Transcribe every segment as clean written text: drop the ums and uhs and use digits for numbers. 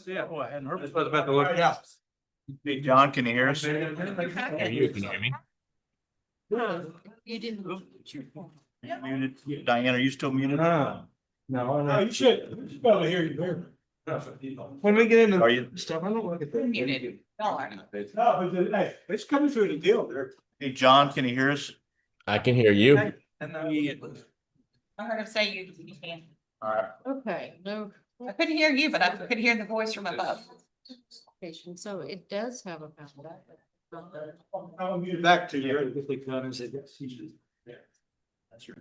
Yeah, well, I hadn't heard. That's what I was about to look. Yeah. Hey, John, can you hear us? You can hear me. You didn't. Muted. Diane, are you still muted? No, Oh, you should probably hear you there. when we get into Are you? stuff, I don't look at that. Muted. No, I know. No, but hey, it's coming through the deal there. Hey, John, can you hear us? I can hear you. I heard him say you can't. All right. Okay, no. I couldn't hear you, but I could hear the voice from above. So it does have a foundation. I'll mute back to you. That's right.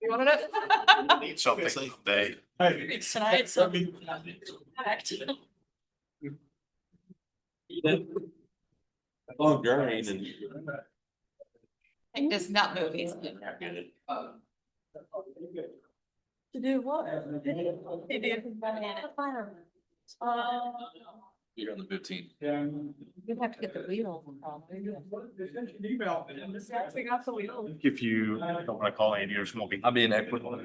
You wanted it? Need something today. Hey. Tonight, so. Oh, great. It does not move easily. To do what? He did. You're on the 15. You have to get the wheel. If you don't want to call Andy or smoking, I'll be in Ecuador.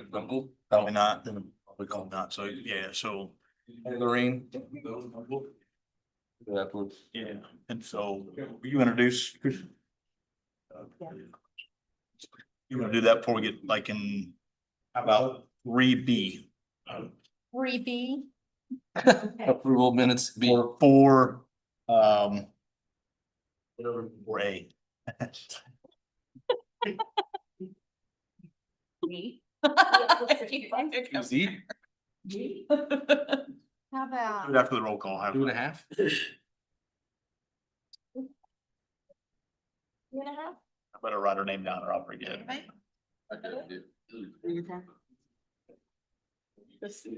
probably not, then we call not. So, yeah, so, Lorraine. Afterwards. yeah. And so will you introduce? Chris? You want to do that before we get like in, how about 3B? 3B. Approval minutes B. Or 4, whatever, 4A. B. Z, How about? Do it after the roll call. Have- 2.5. 2.5? I better write her name down or I'll forget.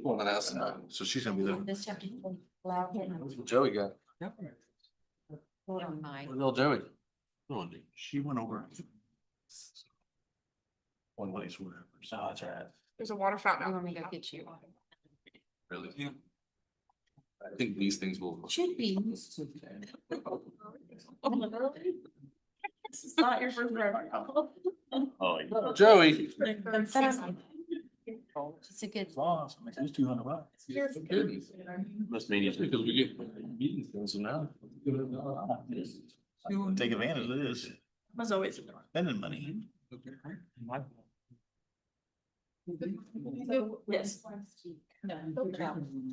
One of us. So she's gonna be the, This chapter. Allow him. What's Joey got? Hold on, Mike. Where's little Joey? she went over. One place where. Oh, that's right. There's a water fountain. I'm out gonna there. go get you. Really? Yeah. I think these things will. Should be. This is not your first rodeo. Oh, yeah. Joey. It's a good. Lost. It was $200. Must mean you because we get meetings going so now. Take advantage of this, Was always. spending money. Yes. No.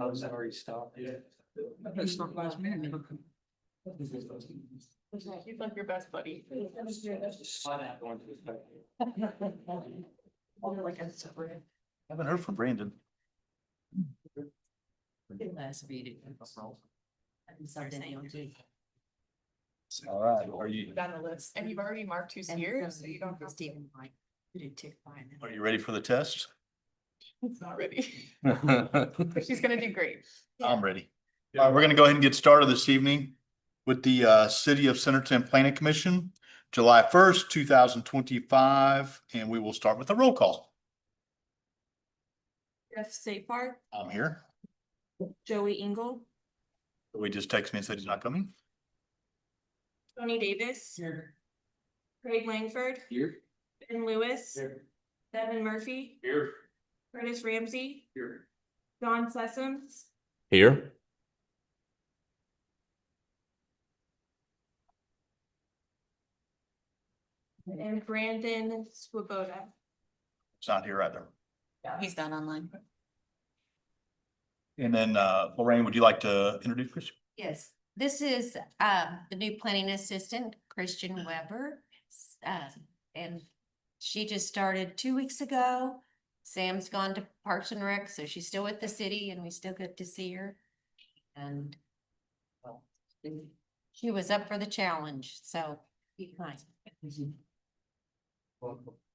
I was already stopped. It's not last minute. He's like your best buddy. Like a separate. Haven't heard from Brandon. Last meeting. All right, are you, Down the list, and you've already marked who's here, so you don't have to. Stephen Mike. Who did tick by him. are you ready for the test? It's not ready. She's gonna do great. I'm ready. All right, we're gonna go ahead and get started this evening with the City of Centerton Planning Commission, July 1st, 2025, and we will start with a roll call. Jeff Sapar, I'm here. Joey Engel, We just text me and said he's not coming. Tony Davis. Craig Langford, Here. Ben Lewis, Devin Murphy, Here. Curtis Ramsey, Here. John Sessoms, Here. and Brandon Swoboda. He's not here either. He's not online. And then Lorraine, would you like to introduce Chris? Yes, this is the new planning assistant, Christian Weber. And she just started 2 weeks ago. Sam's gone to Parks and Rec, so she's still with the city and we still get to see her. And well, she was up for the challenge, so be kind.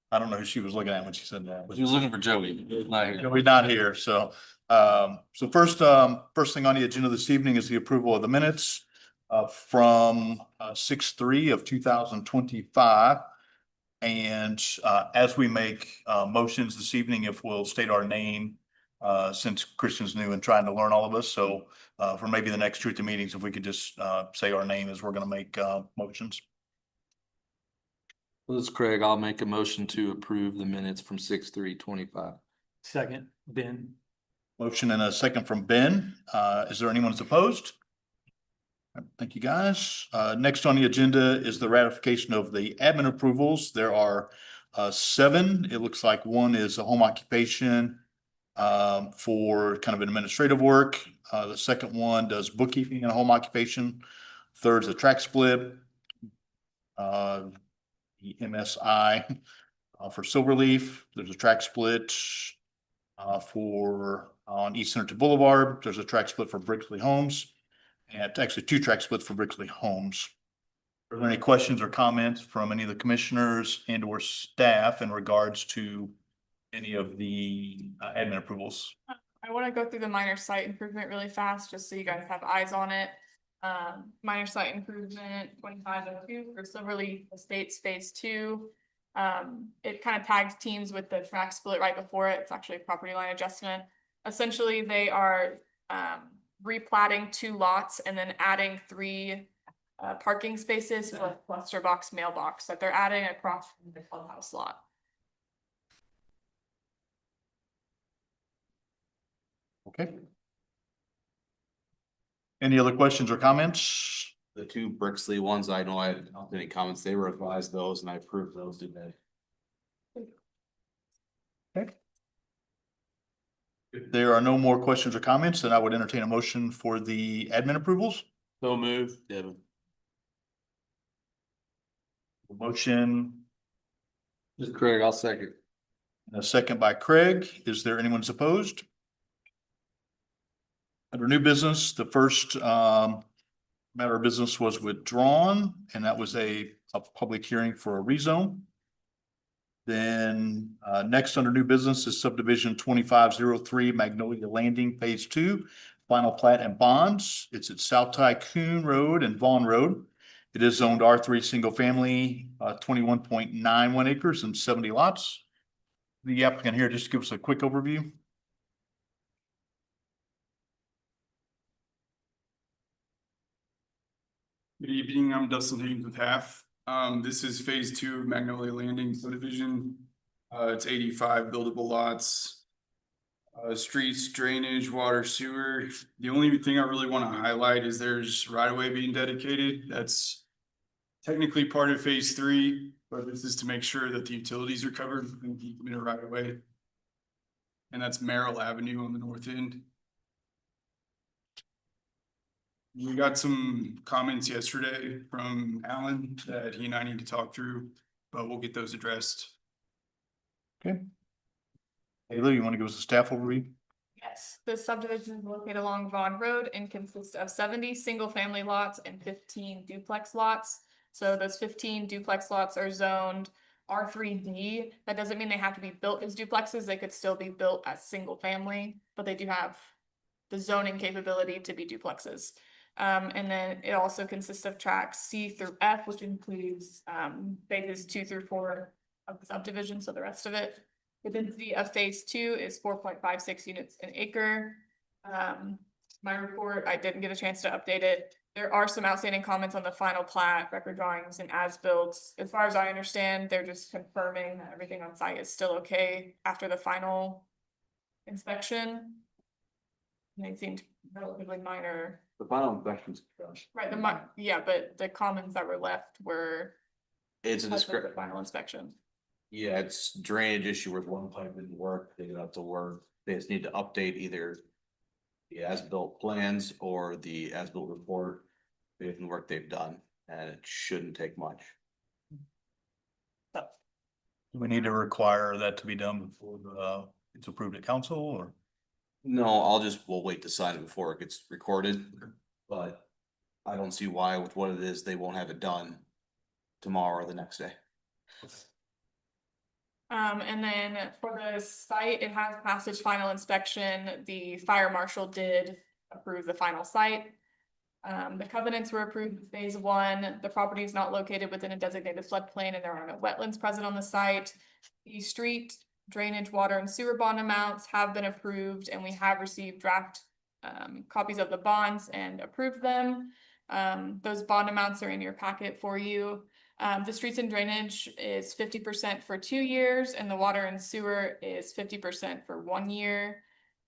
I don't know who she was looking at when she said that. He was looking for Joey. He's not here. We're not here, so, first thing on the agenda this evening is the approval of the minutes from 6/3 of 2025. And as we make motions this evening, if we'll state our name, since Christian's new and trying to learn all of us, so for maybe the next 2 or 3 meetings, if we could just say our name as we're gonna make motions. This is Craig. I'll make a motion to approve the minutes from 6/3/25. Second, Ben. Motion and a second from Ben. Is there anyone that's opposed? Thank you, guys. Next on the agenda is the ratification of the admin approvals. There are 7. It looks like 1 is a home occupation for kind of administrative work. The second one does bookkeeping and a home occupation. Third is a track split. The MSI for Silverleaf. There's a track split for on East Centerton Boulevard. There's a track split for Brixley Homes. And it's actually 2 track splits for Brixley Homes. Are there any questions or comments from any of the commissioners and or staff in regards to any of the admin approvals? I want to go through the minor site improvement really fast, just so you guys have eyes on it. Minor site improvement 2502 for Silverleaf Estates Phase 2. It kind of tags teams with the track split right before it. It's actually a property line adjustment. Essentially, they are replatting 2 lots and then adding 3 parking spaces for a cluster box mailbox that they're adding across from the clubhouse lot. Okay. Any other questions or comments? The 2 Brixley ones, I know I don't have any comments. They revised those and I approved those today. If there are no more questions or comments, then I would entertain a motion for the admin approvals. So move, Devin. Motion This is Craig. I'll second. and a second by Craig. Is there anyone that's opposed? Under new business, the first matter of business was withdrawn, and that was a public hearing for a rezone. Then next under new business is subdivision 2503 Magnolia Landing Phase 2, final plat and bonds. It's at South Tycoon Road and Vaughn Road. It is zoned R3 single family, 21.91 acres and 70 lots. The applicant here, just give us a quick overview. Good evening, I'm Dustin Higgins with Half. This is phase 2 of Magnolia Landing subdivision. It's 85 buildable lots. Streets, drainage, water, sewer. The only thing I really want to highlight is there's right of way being dedicated. That's technically part of phase 3, but this is to make sure that the utilities are covered and keep them in a right of way. And that's Merrill Avenue on the north end. We got some comments yesterday from Alan that he and I need to talk through, but we'll get those addressed. Okay. Taylor, you want to give us a staff overview? Yes, the subdivision is located along Vaughn Road and consists of 70 single-family lots and 15 duplex lots. So those 15 duplex lots are zoned R3D. That doesn't mean they have to be built as duplexes. They could still be built as single family, but they do have the zoning capability to be duplexes. And then it also consists of tracks C through F, which includes, phases 2 through 4 of the subdivision, so the rest of it. The density of phase 2 is 4.56 units an acre. My report, I didn't get a chance to update it. There are some outstanding comments on the final plat, record drawings and as-built. As far as I understand, they're just confirming that everything on site is still okay after the final inspection. And they seemed relatively minor, The final inspections, right, yeah, but the comments that were left were it's a because of the description. final inspection. Yeah, it's drainage issue where one pipe didn't work, they got to work, they just need to update either. The as-built plans or the as-built report, based on the work they've done, and it shouldn't take much. Do we need to require that to be done before it's approved at council or? No, we'll wait to sign it before it gets recorded, but I don't see why with what it is, they won't have it done tomorrow or the next day. And then for the site, it has passed its final inspection. The fire marshal did approve the final site. The covenants were approved in phase 1. The property is not located within a designated floodplain and there are no wetlands present on the site. The street drainage, water and sewer bond amounts have been approved and we have received draft copies of the bonds and approved them. Those bond amounts are in your packet for you. The streets and drainage is 50% for 2 years and the water and sewer is 50% for 1 year.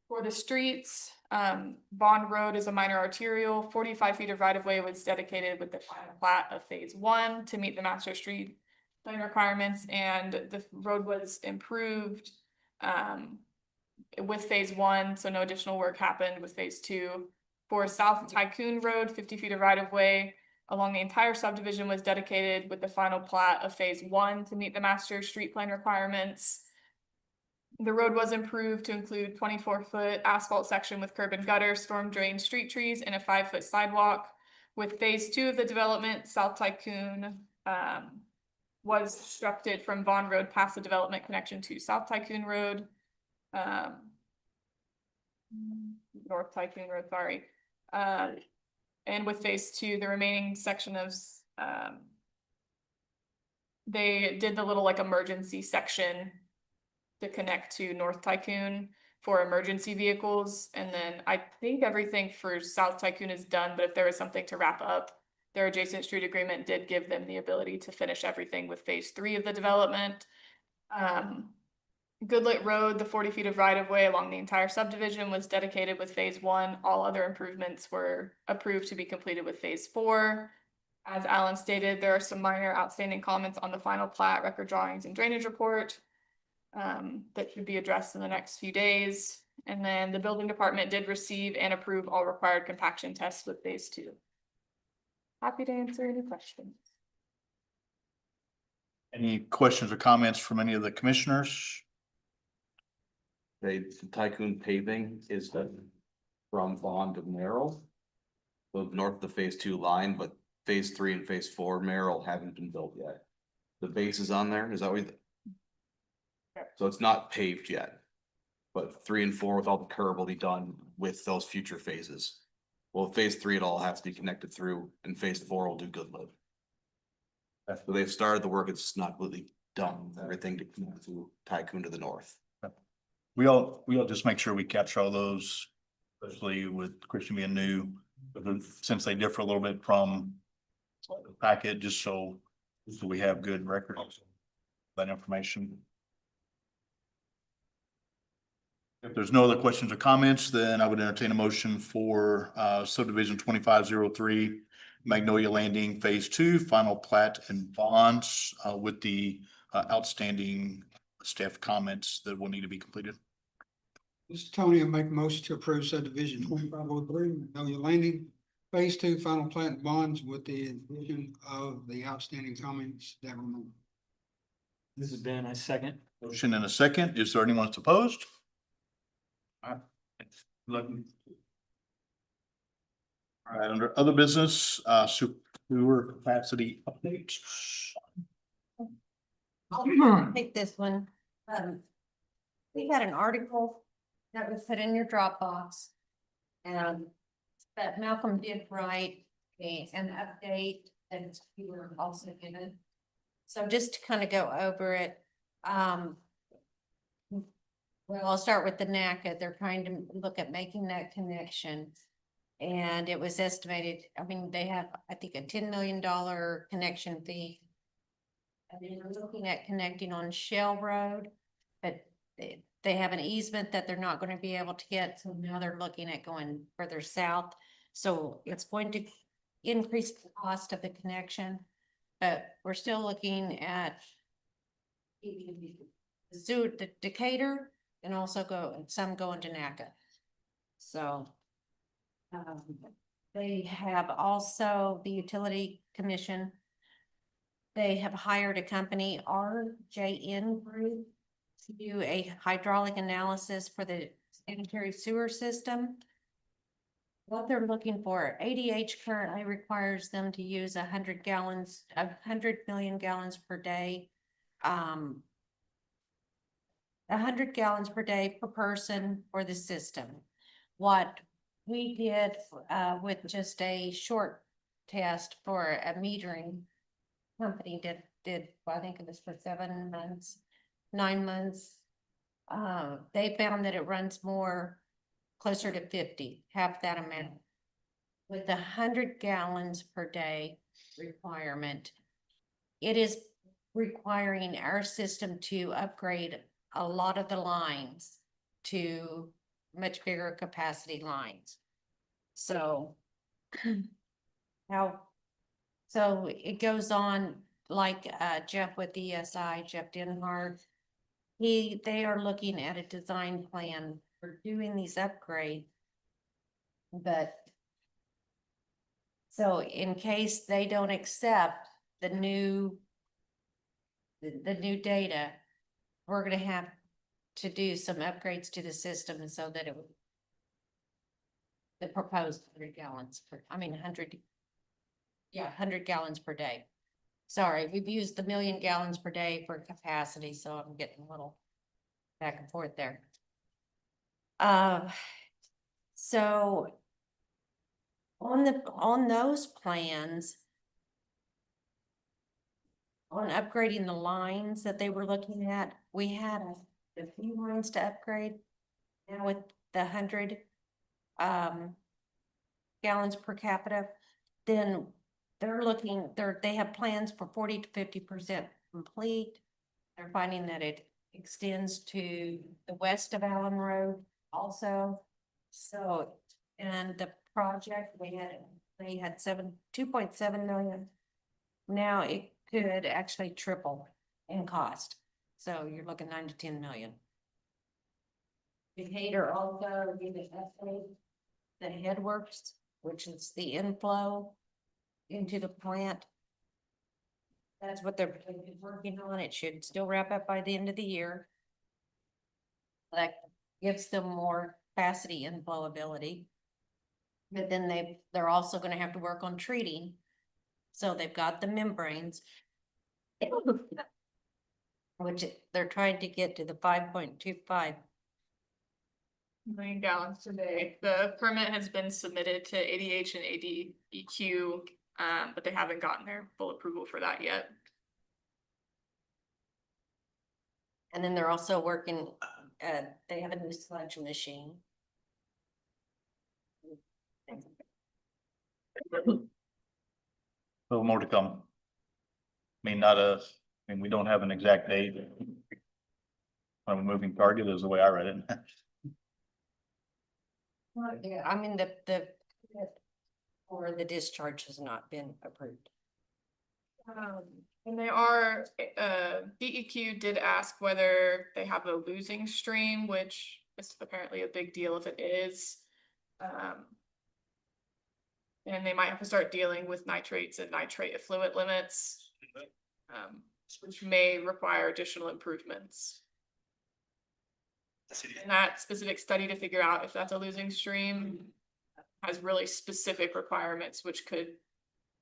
For the streets, Bond Road is a minor arterial, 45 feet of right of way was dedicated with the final plat of phase 1 to meet the master street plan requirements, and the road was improved with phase 1, so no additional work happened with phase 2. For South Tycoon Road, 50 feet of right of way along the entire subdivision was dedicated with the final plat of phase 1 to meet the master street plan requirements. The road was improved to include 24-foot asphalt section with curb and gutter, storm drain, street trees, and a 5-foot sidewalk. With phase 2 of the development, South Tycoon was constructed from Vaughn Road past the development connection to South Tycoon Road. North Tycoon Road, sorry. And with phase 2, the remaining section of they did the little like emergency section to connect to North Tycoon for emergency vehicles. And then I think everything for South Tycoon is done, but if there is something to wrap up, their adjacent street agreement did give them the ability to finish everything with phase 3 of the development. Goodlit Road, the 40 feet of right of way along the entire subdivision was dedicated with phase 1. All other improvements were approved to be completed with phase 4. As Alan stated, there are some minor outstanding comments on the final plat, record drawings and drainage report that should be addressed in the next few days. And then the building department did receive and approve all required compaction tests with phase 2. Happy to answer any questions. Any questions or comments from any of the commissioners? The Tycoon paving is from Vaughn to Merrill. So north of the phase 2 line, but phase 3 and phase 4 Merrill haven't been built yet. The base is on there, is that what? So it's not paved yet. But 3 and 4 with all the curb will be done with those future phases. Well, phase 3, it all has to be connected through, and phase 4 will do Goodlive. So they've started the work, it's just not completely done, everything to connect to Tycoon to the north. We'll just make sure we capture all those, especially with Christian being new, but since they differ a little bit from the packet, just so we have good records of that information. If there's no other questions or comments, then I would entertain a motion for subdivision 2503 Magnolia Landing Phase 2, final plat and bonds with the outstanding staff comments that will need to be completed. This is Tony. I make a motion to approve subdivision 2503 Magnolia Landing Phase 2 final plat and bonds with the addition of the outstanding comments that were made. This is Ben, I second. Motion and a second. Is there anyone that's opposed? All right, under other business, sewer capacity updates. I'll take this one. We had an article that was put in your Dropbox But Malcolm did write an update and you were also given. So just to kind of go over it, well, I'll start with the NACA. They're trying to look at making that connection. And it was estimated, I mean, they have, I think, a $10 million connection fee. And they were looking at connecting on Shell Road, but they have an easement that they're not going to be able to get, so now they're looking at going further south. So it's going to increase the cost of the connection, but we're still looking at the Decatur and also some going to NACA. So they have also the Utility Commission. They have hired a company, RJN Group, to do a hydraulic analysis for the sanitary sewer system. What they're looking for, ADH currently requires them to use 100 million gallons per day. 100 gallons per day per person for the system. What we did with just a short test for a metering company did I think it was for 7 months, 9 months. They found that it runs more closer to 50, half that amount. With the 100 gallons per day requirement, it is requiring our system to upgrade a lot of the lines to much bigger capacity lines. So so it goes on like Jeff with ESI, Jeff Denhart. They are looking at a design plan for doing these upgrades. But so in case they don't accept the new data, we're gonna have to do some upgrades to the system so that it would the proposed 100 gallons per, 100 gallons per day. Sorry, we've used the 1 million gallons per day for capacity, so I'm getting a little back and forth there. So on those plans, on upgrading the lines that they were looking at, we had a few lines to upgrade. Now with the 100 gallons per capita, then they have plans for 40 to 50% complete. They're finding that it extends to the west of Allen Road also. So, and the project, they had 2.7 million. Now it could actually triple in cost. So you're looking 9 to 10 million. Decatur also did an estimate the headworks, which is the inflow into the plant. That's what they're working on. It should still wrap up by the end of the year. That gives them more capacity inflow ability. But then they're also going to have to work on treating. So they've got the membranes, which they're trying to get to the 5.25 million gallons today. The permit has been submitted to ADH and ADEQ, but they haven't gotten their full approval for that yet. And then they're also working, they have a new sludge machine. A little more to come. We don't have an exact date. I'm a moving target is the way I read it. Yeah, or the discharge has not been approved. And they are, DEQ did ask whether they have a losing stream, which is apparently a big deal if it is. And they might have to start dealing with nitrates and nitrate effluent limits, which may require additional improvements. And that specific study to figure out if that's a losing stream has really specific requirements, which could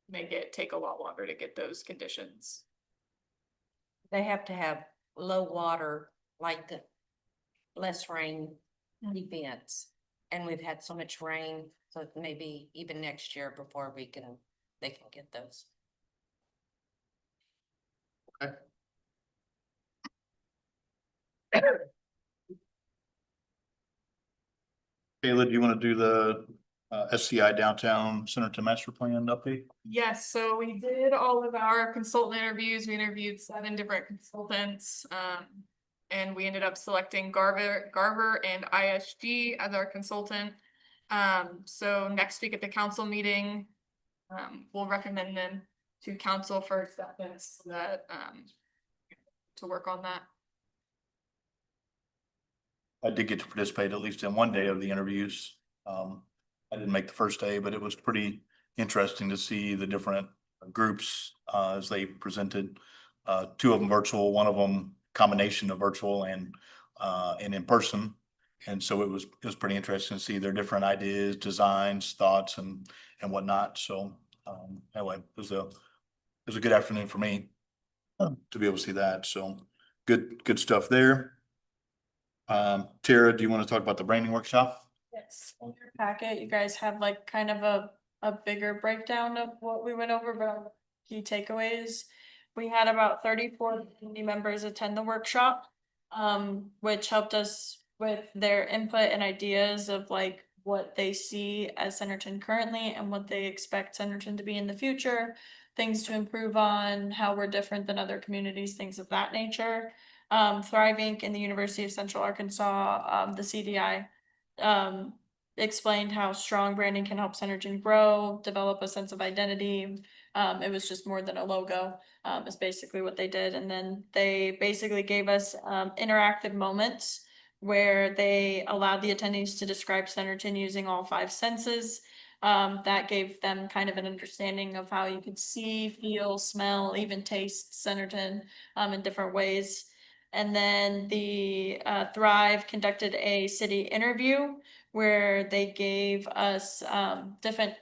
make it take a lot longer to get those conditions. They have to have low water, like the less rain events. and we've had so much rain, so maybe even next year before they can get those. Kayla, do you want to do the SCI Downtown Centerton Master Plan update? Yes, so we did all of our consultant interviews. We interviewed 7 different consultants. And we ended up selecting Garver and ISG as our consultant. So next week at the council meeting, we'll recommend them to council for acceptance so that, to work on that. I did get to participate at least in one day of the interviews. I didn't make the first day, but it was pretty interesting to see the different groups as they presented. 2 of them virtual, one of them combination of virtual and in person. And so it was pretty interesting to see their different ideas, designs, thoughts and whatnot. So anyway, it was a good afternoon for me to be able to see that. So good stuff there. Tara, do you want to talk about the branding workshop? Yes, in your packet, you guys have like kind of a bigger breakdown of what we went over, but key takeaways. We had about 34 community members attend the workshop, which helped us with their input and ideas of like what they see as Centerton currently and what they expect Centerton to be in the future, things to improve on, how we're different than other communities, things of that nature. Thrive Inc. and the University of Central Arkansas, the CDI, explained how strong branding can help Centerton grow, develop a sense of identity. It was just more than a logo, is basically what they did. And then they basically gave us interactive moments where they allowed the attendees to describe Centerton using all 5 senses. That gave them kind of an understanding of how you could see, feel, smell, even taste Centerton in different ways. And then the Thrive conducted a city interview where they gave us different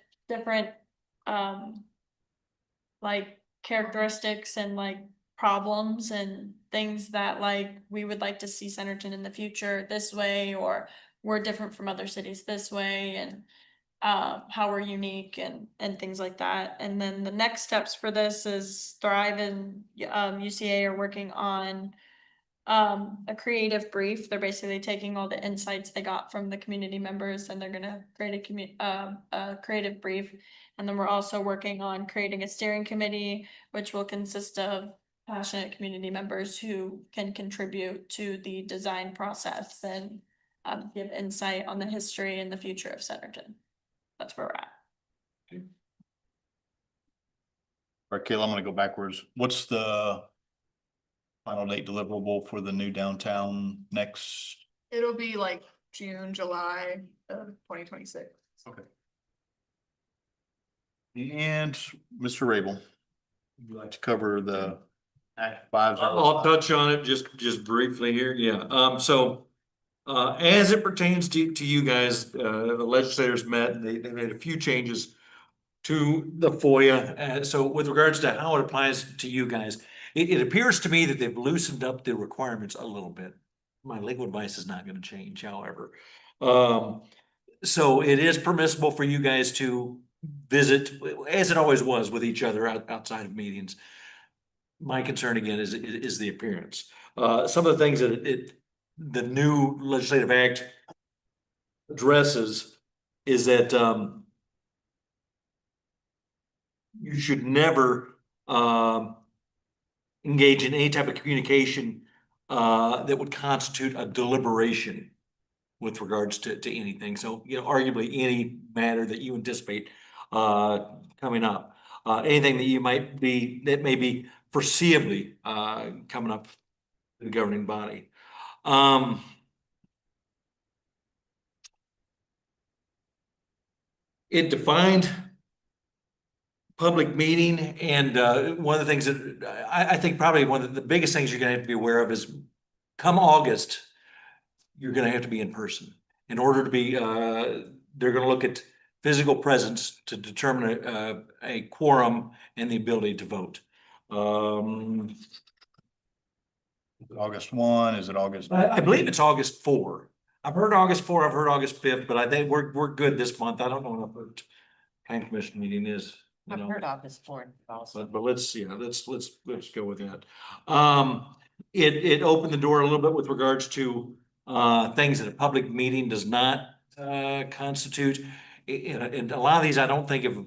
like characteristics and like problems and things that like we would like to see Centerton in the future this way, or we're different from other cities this way, and how we're unique and things like that. And then the next steps for this is Thrive and UCA are working on a creative brief. They're basically taking all the insights they got from the community members and they're gonna create a creative brief. And then we're also working on creating a steering committee, which will consist of passionate community members who can contribute to the design process and give insight on the history and the future of Centerton. That's where we're at. All right, Kayla, I'm gonna go backwards. What's the final date deliverable for the new downtown next? It'll be like June, July of 2026. Okay. And Mr. Rabel, would you like to cover the Act 5? I'll touch on it just briefly here. Yeah. So as it pertains to you guys, the legislators met and they made a few changes to the FOIA. So with regards to how it applies to you guys, it appears to me that they've loosened up the requirements a little bit. My legal advice is not going to change, however. So it is permissible for you guys to visit, as it always was, with each other outside of meetings. My concern again is the appearance. Some of the things that the new legislative act addresses is that you should never engage in any type of communication that would constitute a deliberation with regards to anything. So, you know, arguably any matter that you anticipate coming up, anything that may be foreseeably coming up to the governing body. It defined public meeting, and one of the things that I think probably one of the biggest things you're gonna have to be aware of is come August, you're gonna have to be in person. In order to be, they're gonna look at physical presence to determine a quorum and the ability to vote. August 1, is it August? I believe it's August 4. I've heard August 4th, I've heard August 5th, but I think we're good this month. I don't know what the plan commission meeting is. You I've know. heard August 4th also. But let's, yeah, let's go with that. It opened the door a little bit with regards to things that a public meeting does not constitute. And a lot of these I don't think have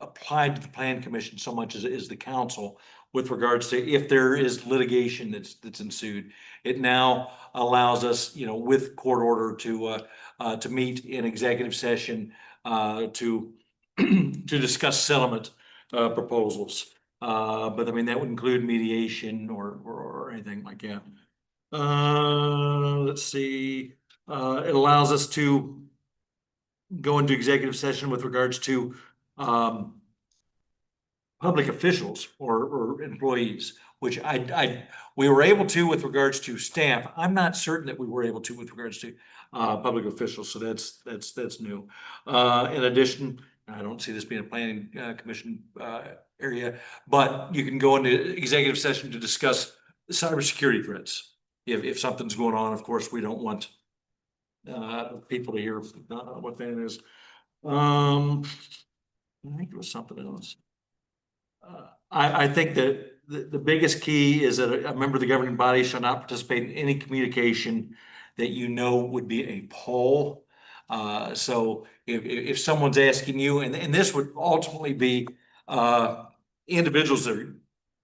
applied to the plan commission so much as the council with regards to if there is litigation that's ensued. It now allows us, you know, with court order to meet in executive session to to discuss settlement proposals. But I mean, that would include mediation or anything like that. Let's see, it allows us to go into executive session with regards to, public officials or employees, which we were able to with regards to staff. I'm not certain that we were able to with regards to, public officials, so that's new. In addition, I don't see this being a planning, commission, area, but you can go into executive session to discuss cybersecurity threats. If something's going on, of course, we don't want people to hear what that is. I think there was something else. I think that the biggest key is that a member of the governing body shall not participate in any communication that you know would be a poll. So if someone's asking you, and this would ultimately be individuals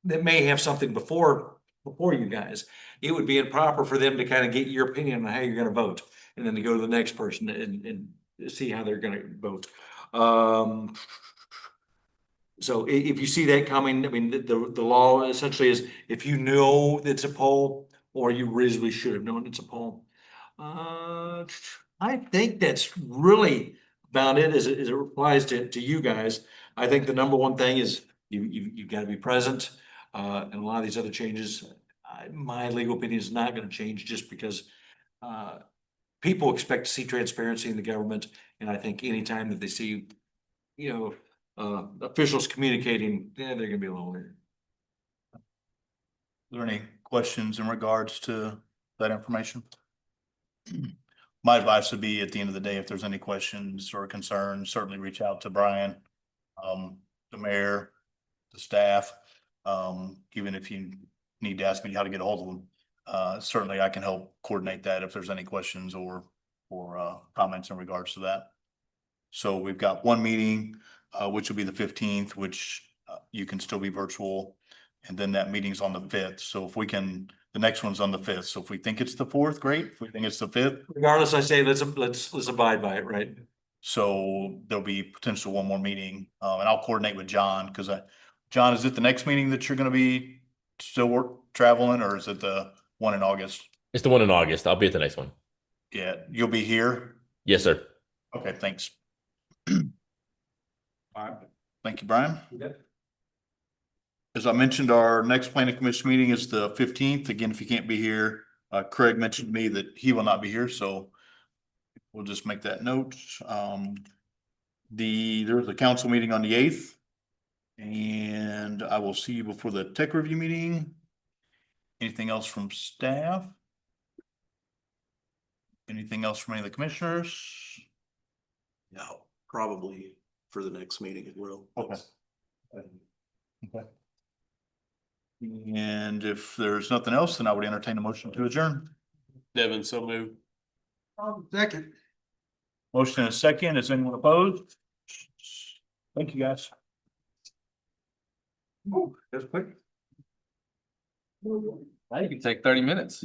that may have something before you guys, it would be improper for them to kind of get your opinion on how you're gonna vote, and then to go to the next person and see how they're gonna vote. So if you see that coming, I mean, the law essentially is if you know it's a poll, or you reasonably should have known it's a poll. I think that's really about it as it applies to you guys. I think the number one thing is you've got to be present. And a lot of these other changes, my legal opinion is not going to change just because people expect to see transparency in the government. And I think anytime that they see, you know, officials communicating, yeah, they're gonna be a little weird. Are there any questions in regards to that information? My advice would be, at the end of the day, if there's any questions or concerns, certainly reach out to Brian, the mayor, the staff. Even if you need to ask me how to get a hold of them, certainly I can help coordinate that if there's any questions or comments in regards to that. So we've got one meeting, which will be the 15th, which you can still be virtual. And then that meeting's on the 5th. So if we can, the next one's on the 5th. So if we think it's the 4th, great. If we think it's the 5th. Regardless, I say let's abide by it, right? So there'll be potential one more meeting, and I'll coordinate with John, because John, is it the next meeting that you're gonna be still traveling, or is it the one in August? It's the one in August. I'll be at the next one. Yeah, you'll be here? Yes, sir. Okay, thanks. All right, thank you, Brian. As I mentioned, our next planning commission meeting is the 15th. Again, if you can't be here, Craig mentioned to me that he will not be here, so we'll just make that note. There's a council meeting on the 8th, and I will see you before the tech review meeting. Anything else from staff? Anything else from any of the commissioners? No, probably for the next meeting it will. Okay. Okay. And if there's nothing else, then I would entertain a motion to adjourn. Devin, so moved. Second. Motion and a second. Is anyone opposed? Thank you, guys. That's quick. Now you can take 30 minutes.